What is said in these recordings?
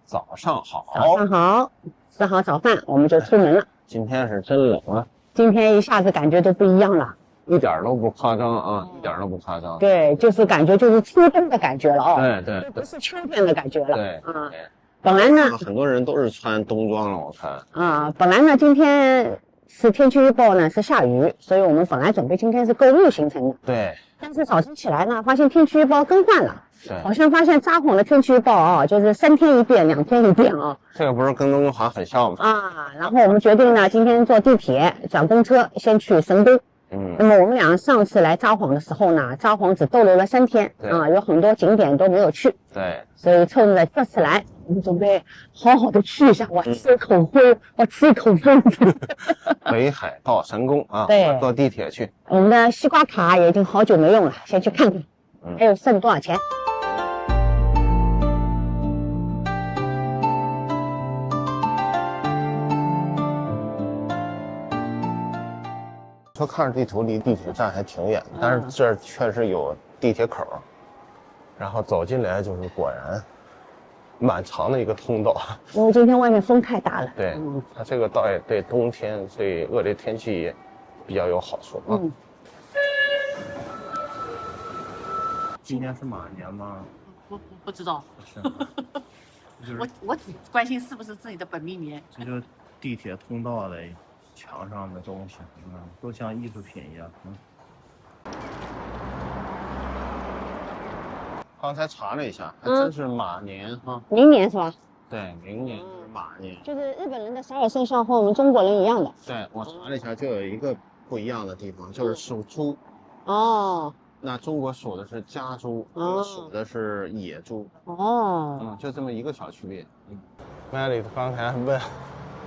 早上好，早上好，吃好早饭我们就出门了。今天是真冷啊，今天一下子感觉都不一样了，一点都不夸张啊，一点都不夸张。对，就是感觉就是初冬的感觉了哦，对，就不是秋天的感觉了。对啊，本来呢，很多人都是穿冬装了，我看。本来呢今天是天气预报呢是下雨，所以我们本来准备今天是购物行程的。对，但是早晨起来呢，发现天气预报更换了。对，好像发现札幌的天气预报啊，就是3天一变2天一变啊。这个不是跟温哥华很像吗？然后我们决定呢，今天坐地铁转公车先去神宫。那么我们俩上次来札幌的时候呢，札幌只逗留了3天有很多景点都没有去。对，所以趁着这次来，我们准备好好的去一下，我吃一口灰，我吃一口风。北海道神宫啊，对，坐地铁去。我们的西瓜卡也已经好久没用了，先去看看，还有剩多少钱。说看着地图离地铁站还挺远，但是这儿确实有地铁口，然后走进来就是果然蛮长的一个通道。因为今天外面风太大了。对，它这个倒也对冬天对恶劣天气也比较有好处啊。今年是马年吗？不知道。我只关心是不是自己的本命年。这就是地铁通道的墙上的东西，都像艺术品一样。刚才查了一下，还真是马年哈。明年是吧？对，明年是马年。就是日本人的12生肖和我们中国人一样的。对，我查了一下，就有一个不一样的地方，就是属猪。哦。那中国属的是家猪，属的是野猪。哦。就这么一个小区别。麦里刚才问，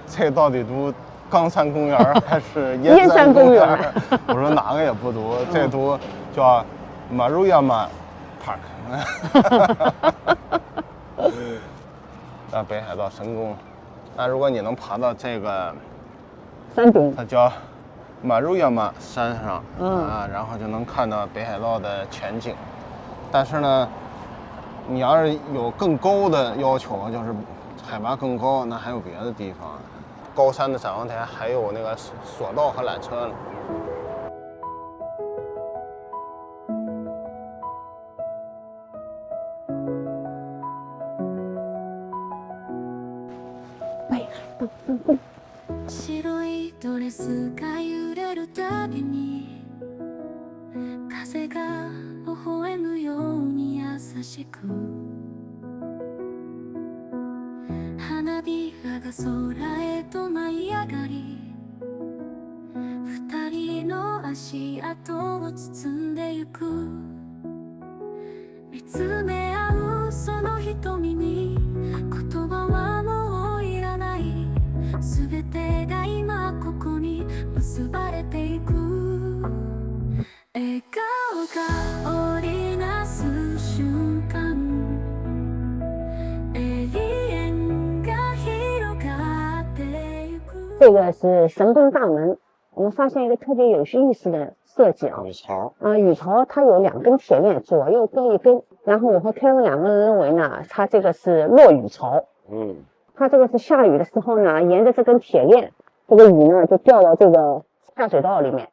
这个到底读冈山公园还是燕山公园？我说哪个也不读，这读叫Maruyama Park。到北海道神宫，那如果你能爬到这个山顶，它叫Maruyama山上，然后就能看到北海道的全景。但是呢，你要是有更高的要求，就是海拔更高，那还有别的地方。高山的展望台还有那个索道和缆车呢。北海道神宫。白いドレスが揺れるたびに風が微笑むように優しく花びらが空へと舞い上がり二人の足跡を包んでゆく見つめ合うその瞳に言葉はもういらない全てが今ここに結ばれていく笑顔が織りなす瞬間这个是神宫大门，我们发现一个特别有意思的设计啊。雨槽雨槽它有2根铁链，左右各一根。然后我和Kevin2个人认为呢，它这个是落雨槽。它这个是下雨的时候呢，沿着这根铁链，这个雨呢就掉到这个下水道里面。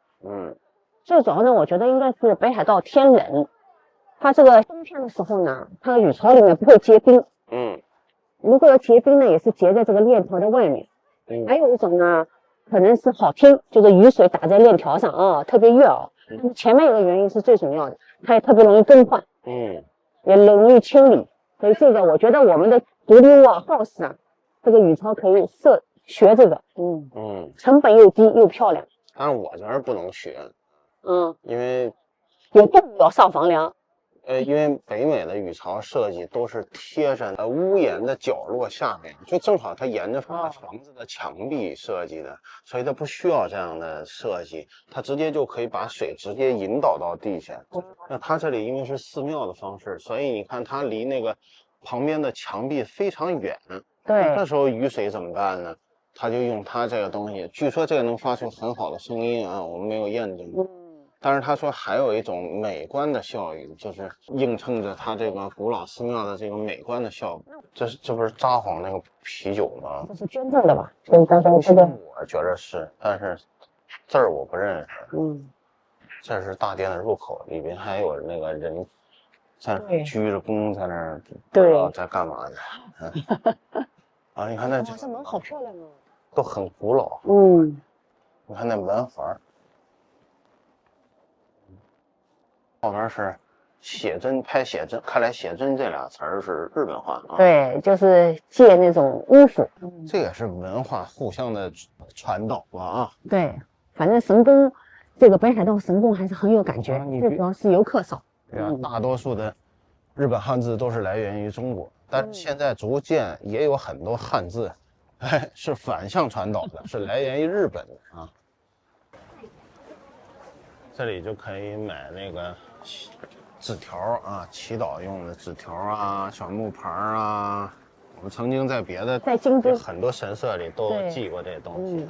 最主要呢，我觉得应该是北海道天冷，它这个冬天的时候呢，它的雨槽里面不会结冰。如果要结冰呢，也是结在这个链条的外面。还有一种呢，可能是好听，就是雨水打在链条上特别悦耳。但是前面有个原因是最重要的，它也特别容易更换，也容易清理。所以这个我觉得我们的独立屋house 啊，这个雨槽可以学这个，成本又低又漂亮。但是我这儿不能学，因为有动物要上房梁。因为北美的雨槽设计都是贴着屋檐的角落下面，就正好它沿着房子的墙壁设计的，所以它不需要这样的设计，它直接就可以把水直接引导到地下。那它这里因为是寺庙的方式，所以你看它离那个旁边的墙壁非常远。对，这时候雨水怎么办呢？他就用它这个东西，据说这个能发出很好的声音啊，我们没有验证。但是他说还有一种美观的效应，就是映衬着它这个古老寺庙的这个美观的效果。这不是札幌那个啤酒吗？这是捐赠的吧？所以当时这个我觉得是，但是字儿我不认识。这是大殿的入口，里边还有那个人在鞠着躬在那儿，不知道在干嘛呢。啊，你看那这门好漂亮啊，都很古老。你看那门环。后边是写真，拍写真，看来写真这俩词儿是日本话啊。对，就是借那种衣服。这也是文化互相的传导吧啊。对，反正神宫这个北海道神宫还是很有感觉，最主要是游客少。对啊，大多数的日本汉字都是来源于中国，但是现在逐渐也有很多汉字，是反向传导的，是来源于日本的啊。这里就可以买那个纸条啊，祈祷用的纸条啊，小木牌啊。我们曾经在别的在京都很多神社里都寄过这些东西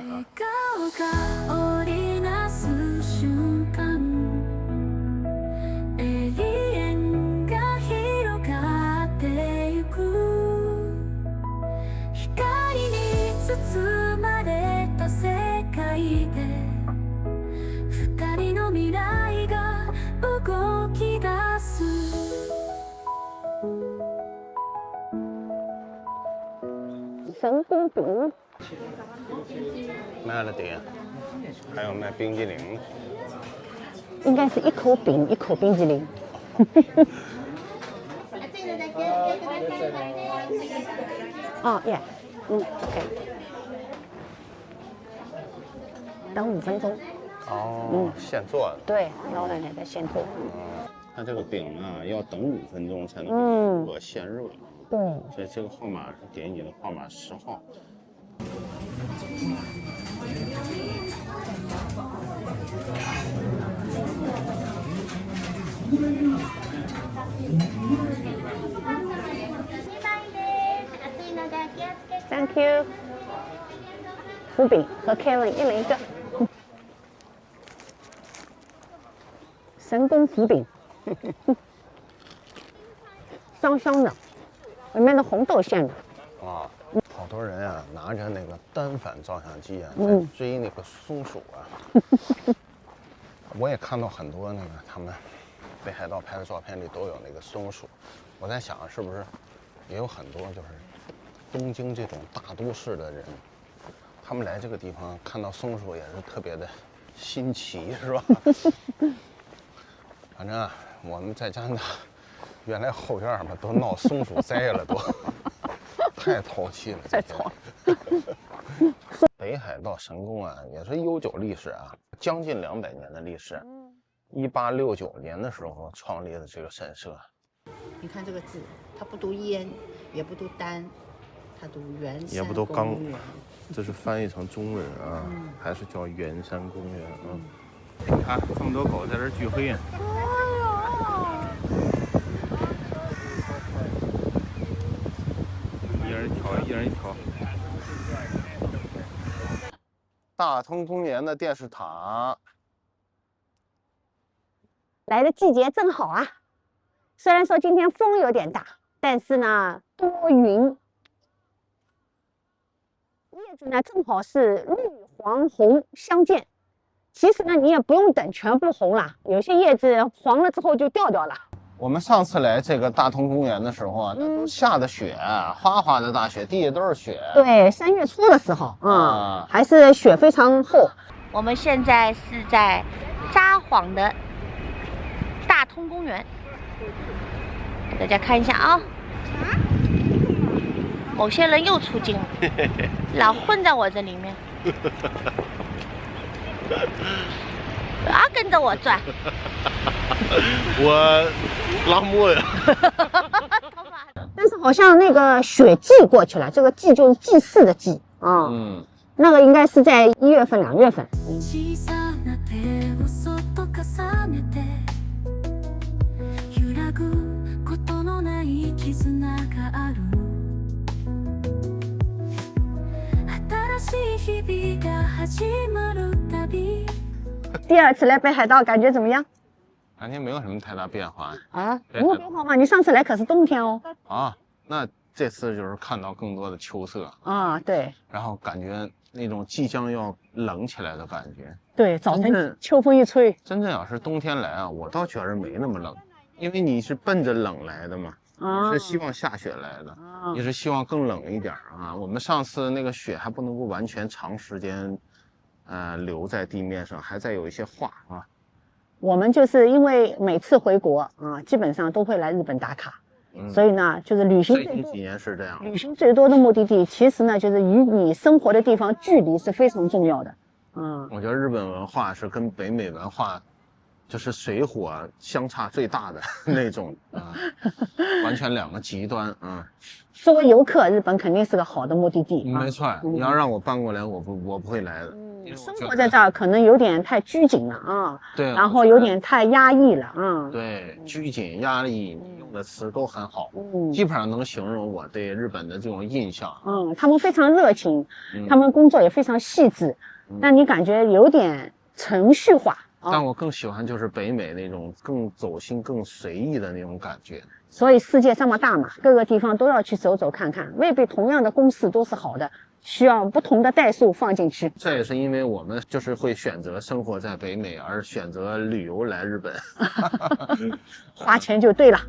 神宫饼卖了点，还有卖冰激凌，应该是一口饼一口冰激凌。哦耶，OK， 等5分钟。哦，现做的。对，老奶奶在现做。它这个饼啊，要等5分钟才能热现热。对，所以这个号码是给你的号码10号。Thank you。福饼和 Kevin 一人一个。神宫福饼，香香的，里面的红豆馅的。啊，好多人啊，拿着那个单反照相机啊，在追那个松鼠啊。我也看到很多那个他们北海道拍的照片里都有那个松鼠。我在想，是不是也有很多就是东京这种大都市的人，他们来这个地方看到松鼠也是特别的新奇，是吧？反正啊，我们在加拿大原来后院嘛都闹松鼠灾了，都太淘气了。太吵。北海道神宫啊，也是悠久历史啊，将近200年的历史。1869年的时候创立的这个神社。你看这个字，它不读燕，也不读丹，它读圆山也不读冈公园。这是翻译成中文啊，还是叫圆山公园啊？你看这么多狗在这聚会呢。一人一条，一人一条。大通公园的电视塔，来的季节正好啊。虽然说今天风有点大，但是呢多云，叶子呢正好是绿黄红相间。其实呢你也不用等全部红了，有些叶子黄了之后就掉掉了。我们上次来这个大通公园的时候啊，那都下的雪，哗哗的大雪，地下都是雪。对，3月初的时候还是雪非常厚。我们现在是在札幌的大通公园，给大家看一下啊。某些人又出镜了，老混在我这里面，不要跟着我转。我拉磨呀。但是好像那个雪祭过去了，这个祭就是祭祀的祭啊。那个应该是在1月份、2月份。第二次来北海道感觉怎么样？感觉没有什么太大变化啊，没有变化吗？你上次来可是冬天哦。啊。那这次就是看到更多的秋色啊，对。然后感觉那种即将要冷起来的感觉。对，早晨秋风一吹。真正要是冬天来啊，我倒觉着没那么冷，因为你是奔着冷来的嘛。你是希望下雪来的，你是希望更冷一点啊。我们上次那个雪还不能够完全长时间，留在地面上，还在有一些化啊。我们就是因为每次回国啊，基本上都会来日本打卡，所以呢，就是旅行最近几年是这样。旅行最多的目的地，其实呢，就是与你生活的地方距离是非常重要的。我觉得日本文化是跟北美文化。就是水火相差最大的那种完全两个极端啊。作为游客，日本肯定是个好的目的地。没错，你要让我搬过来，我不会来的。生活在这儿可能有点太拘谨了啊。对。然后有点太压抑了啊。对，拘谨、压抑，你用的词都很好，基本上能形容我对日本的这种印象。他们非常热情，他们工作也非常细致，但你感觉有点程序化。但我更喜欢就是北美那种更走心、更随意的那种感觉。所以世界这么大嘛，各个地方都要去走走看看，未必同样的公式都是好的，需要不同的代数放进去。这也是因为我们就是会选择生活在北美，而选择旅游来日本，花钱就对了。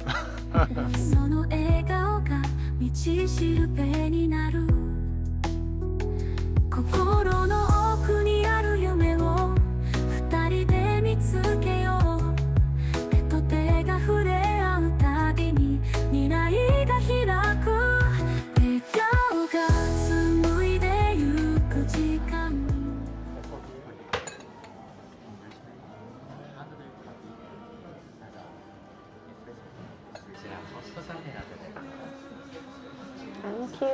Thank you.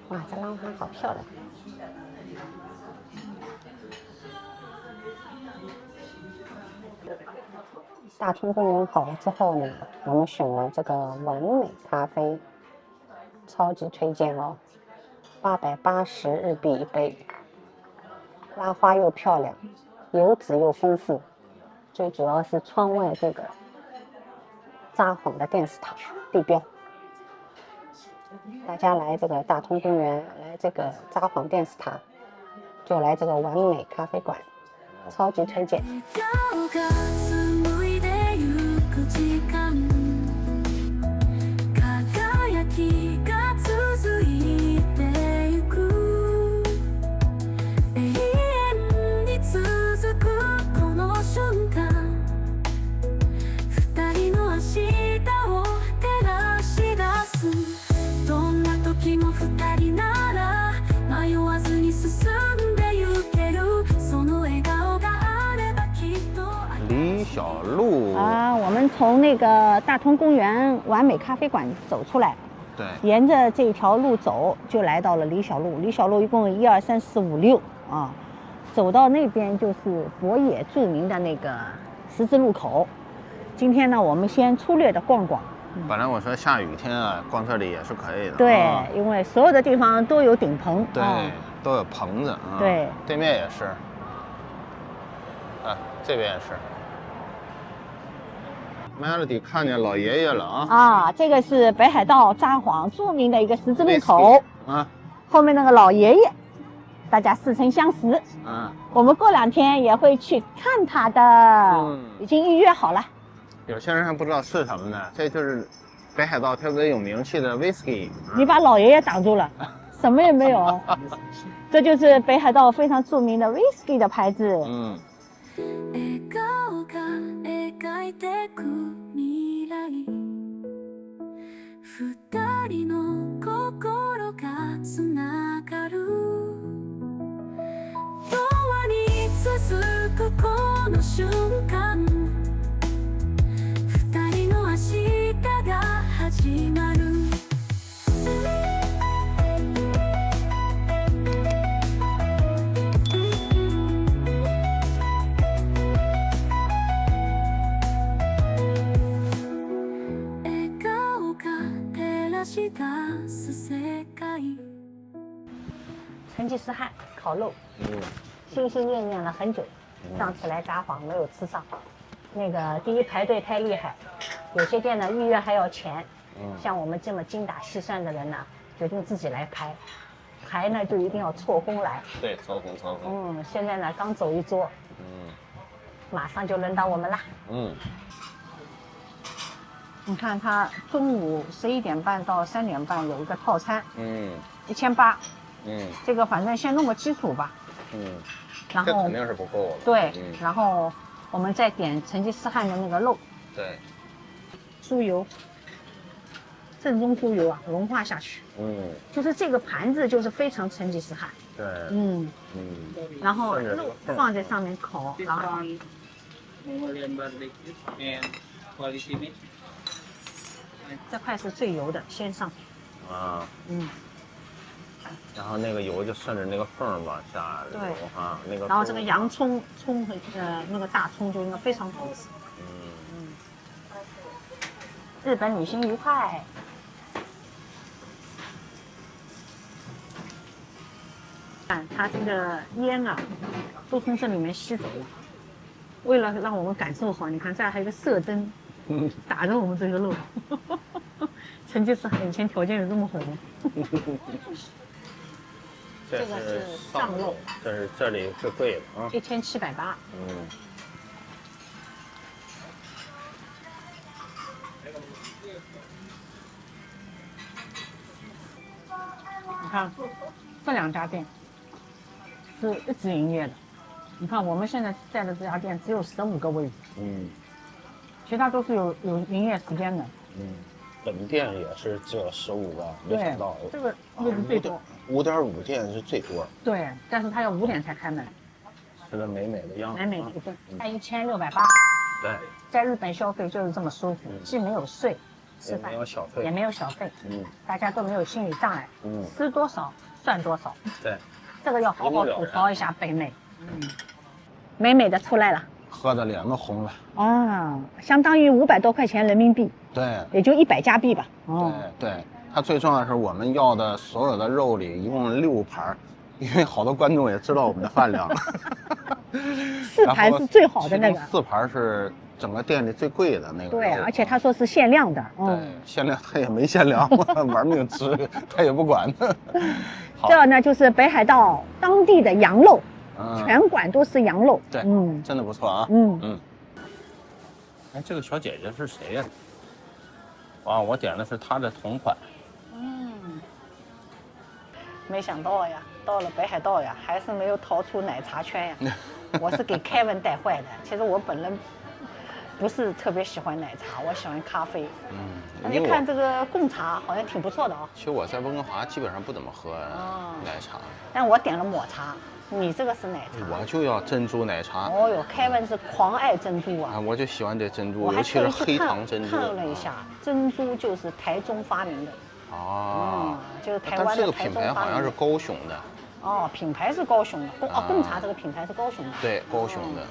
哇，这浪花好漂亮！大通公园好了之后呢，我们选了这个完美咖啡，超级推荐哦，880日币一杯，拉花又漂亮，油脂又丰富，最主要是窗外这个札幌的电视塔地标。大家来这个大通公园，来这个札幌电视塔，就来这个完美咖啡馆，超级推荐。李小璐啊，我们从那个大通公园完美咖啡馆走出来，对，沿着这条路走，就来到了李小璐。李小璐一共1、2、3、4、5、6啊，走到那边就是博野著名的那个十字路口。今天呢，我们先粗略的逛逛。本来我说下雨天啊，逛这里也是可以的。对，因为所有的地方都有顶棚。对，都有棚子啊。对，对面也是。啊，这边也是。Melody 看见老爷爷了啊！啊，这个是北海道札幌著名的一个十字路口啊，后面那个老爷爷，大家似曾相识。我们过2天也会去看他的，已经预约好了。有些人还不知道是什么呢，这就是北海道特别有名气的 whisky。你把老爷爷挡住了，什么也没有。这就是北海道非常著名的 whisky 的牌子。成吉思汗烤肉，心心念念了很久，上次来札幌没有吃上。那个第一排队太厉害，有些店呢预约还要钱。像我们这么精打细算的人呢，决定自己来排。排呢就一定要错峰来。对，错峰。现在呢刚走一桌，马上就轮到我们啦。你看他中午11点半到3点半有一个套餐，1800。这个反正先弄个基础吧。然后这肯定是不够的。对，然后我们再点成吉思汗的那个肉。对。猪油，正宗猪油啊，融化下去。就是这个盘子就是非常成吉思汗。对。然后肉放在上面烤，然后。这块是最油的，先上。然后那个油就顺着那个缝往下流啊，那个。然后这个洋葱和那个大葱就应该非常好吃。日本旅行愉快。看它这个烟啊，都从这里面吸走了。为了让我们感受好，你看这儿还有个射灯，打着我们这个肉。成吉思汗以前条件有这么好吗？这个是上肉，这里最贵的啊，1780。你看这2家店是一直营业的。你看我们现在在的这家店只有15个位置，其他都是有营业时间的。本店也是只有15个，没想到这个位置最多。5.5店是最多。对，但是它要5点才开门。吃的美美的样子。美美的一顿，才1680。对，在日本消费就是这么舒服，既没有税，吃饭也没有小费，也没有小费，大家都没有心理障碍，吃多少算多少。对，这个要好好吐槽一下北美。美美的出来了。喝的脸都红了。相当于500多块钱人民币。对，也就100加币吧。对，它最重要的是我们要的所有的肉里一共6盘，因为好多观众也知道我们的饭量。4盘是最好的那个。4盘是整个店里最贵的那个。对，而且他说是限量的。对，限量他也没限量，玩命吃，他也不管。这呢就是北海道当地的羊肉。全馆都是羊肉。对，真的不错啊。哎，这个小姐姐是谁呀？我点的是她的同款。没想到呀，到了北海道呀，还是没有逃出奶茶圈呀。我是给凯文带坏的。其实我本人不是特别喜欢奶茶，我喜欢咖啡。一看这个贡茶好像挺不错的啊。其实我在温哥华基本上不怎么喝奶茶，但我点了抹茶。你这个是奶茶，我就要珍珠奶茶。哦哟，凯文是狂爱珍珠啊！我就喜欢这珍珠，尤其是黑糖珍珠。看了一下，珍珠就是台中发明的。就是台湾的台中发明的。但这个品牌好像是高雄的。品牌是高雄的。贡茶这个品牌是高雄的。对，高雄的。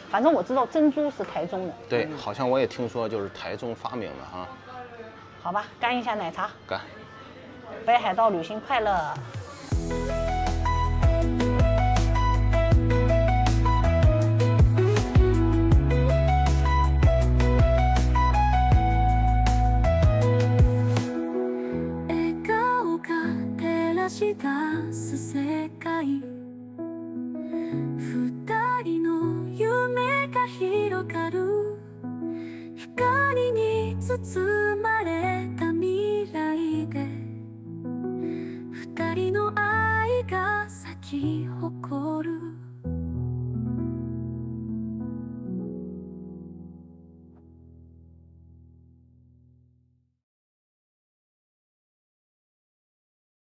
反正我知道珍珠是台中的。对，好像我也听说就是台中发明的哈。好吧，干一下奶茶。干。北海道旅行快乐。出す世界二人の夢が広がる光に包まれた未来で二人の愛が咲き誇る